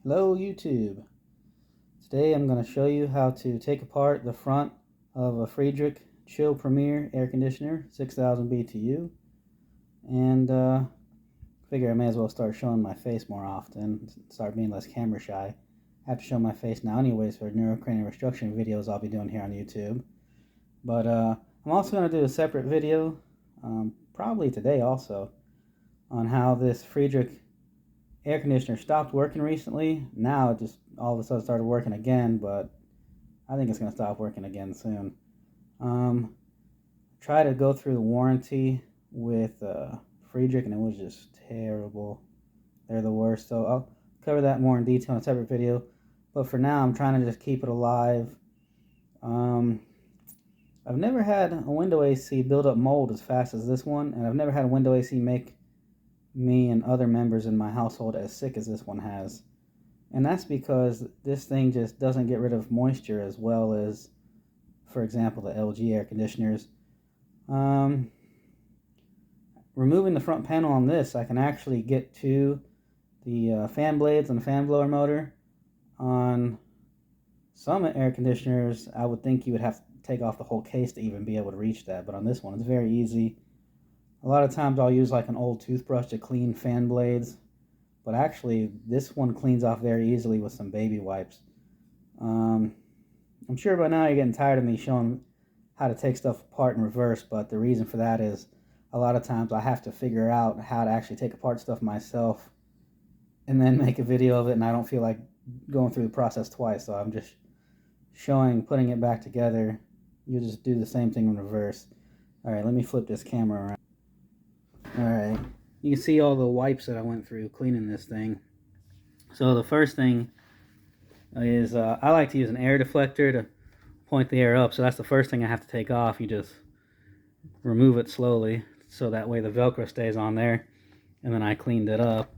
Hello YouTube. Today I'm going to show you how to take apart the front of a Freidrich Chill Premier air conditioner, 6000 BTU, and figure I may as well start showing my face more often, start being less camera shy. I have to show my face now anyways for neurocranial restructuring videos I'll be doing here on YouTube. But I'm also going to do a separate video, probably today also, on how this Freidrich air conditioner stopped working recently. Now it just all of a sudden started working again, but I think it's going to stop working again soon. Try to go through the warranty with Freidrich, and it was just terrible. They're the worst, so I'll cover that more in detail in a separate video. But for now, I'm trying to just keep it alive. I've never had a window AC build up mold as fast as this one, and I've never had a window AC make me and other members in my household as sick as this one has. And that's because this thing just doesn't get rid of moisture as well as, for example, the LG air conditioners. Removing the front panel on this, I can actually get to the fan blades and the fan blower motor. On some air conditioners, I would think you would have to take off the whole case to even be able to reach that, but on this one, it's very easy. A lot of times I'll use like an old toothbrush to clean fan blades, but actually this one cleans off very easily with some baby wipes. I'm sure by now you're getting tired of me showing how to take stuff apart in reverse, but the reason for that is a lot of times I have to figure out how to actually take apart stuff myself and then make a video of it, and I don't feel like going through the process twice, so I'm just showing, putting it back together. You just do the same thing in reverse. Alright, let me flip this camera around. Alright, you can see all the wipes that I went through cleaning this thing. So the first thing is I like to use an air deflector to point the air up, so that's the first thing I have to take off. You just remove it slowly so that way the Velcro stays on there, and then I cleaned it up.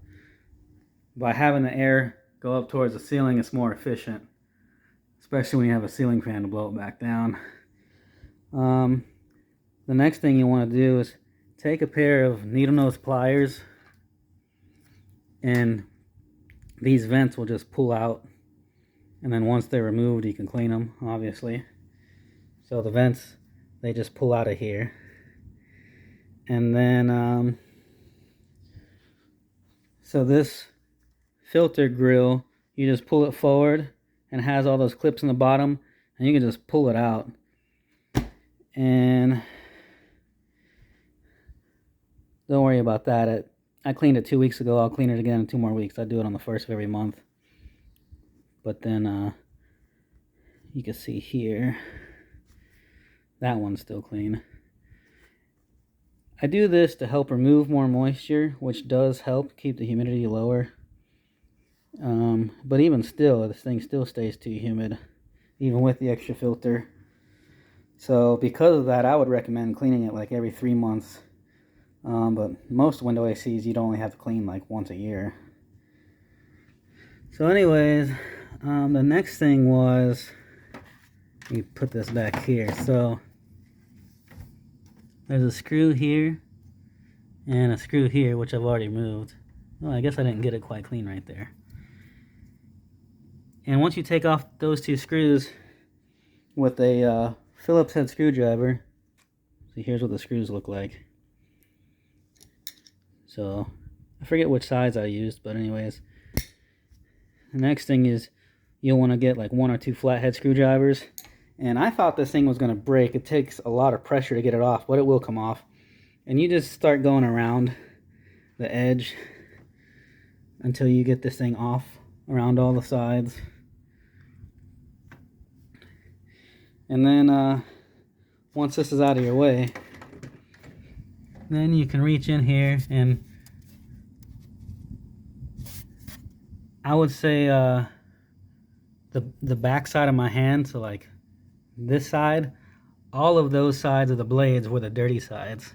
By having the air go up towards the ceiling, it's more efficient, especially when you have a ceiling fan to blow it back down. The next thing you want to do is take a pair of needle nose pliers, and these vents will just pull out, and then once they're removed you can clean them, obviously. So the vents, they just pull out of here, and then so this filter grill, you just pull it forward and it has all those clips in the bottom, and you can just pull it out. And don't worry about that. I cleaned it 2 weeks ago. I'll clean it again in 2 more weeks. I do it on the 1st of every month. But then you can see here, that one's still clean. I do this to help remove more moisture, which does help keep the humidity lower. But even still, this thing still stays too humid, even with the extra filter. So because of that, I would recommend cleaning it like every 3 months. But most window ACs you'd only have to clean like once a year. So anyways, the next thing was, let me put this back here. So there's a screw here and a screw here, which I've already moved. Well, I guess I didn't get it quite clean right there. And once you take off those 2 screws with a Phillips head screwdriver, see, here's what the screws look like. So I forget which size I used, but anyways, the next thing is you'll want to get like 1 or 2 flathead screwdrivers. And I thought this thing was going to break. It takes a lot of pressure to get it off, but it will come off. And you just start going around the edge until you get this thing off around all the sides. And then once this is out of your way, then you can reach in here, and I would say the back side of my hand, so like this side, all of those sides of the blades were the dirty sides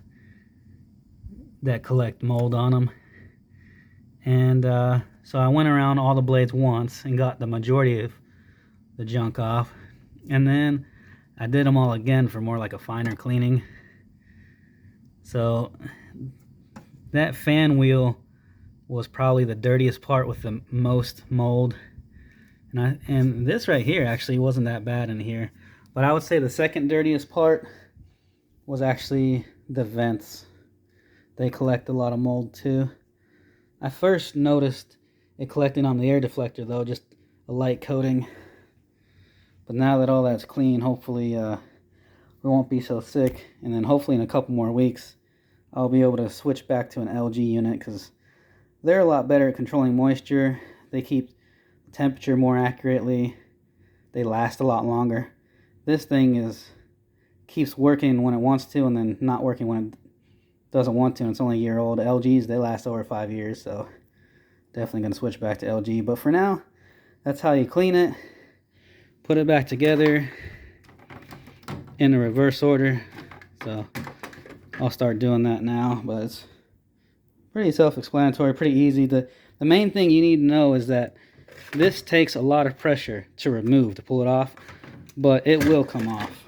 that collect mold on them. And so I went around all the blades once and got the majority of the junk off, and then I did them all again for more like a finer cleaning. So that fan wheel was probably the dirtiest part with the most mold. And this right here actually wasn't that bad in here. But I would say the second dirtiest part was actually the vents. They collect a lot of mold too. I first noticed it collecting on the air deflector though, just a light coating. But now that all that's clean, hopefully we won't be so sick. And then hopefully in a couple more weeks, I'll be able to switch back to an LG unit because they're a lot better at controlling moisture. They keep temperature more accurately. They last a lot longer. This thing keeps working when it wants to and then not working when it doesn't want to, and it's only a year old. LGs, they last over 5 years, so definitely going to switch back to LG. But for now, that's how you clean it. Put it back together in the reverse order. So I'll start doing that now, but it's pretty self-explanatory, pretty easy. The main thing you need to know is that this takes a lot of pressure to remove, to pull it off, but it will come off.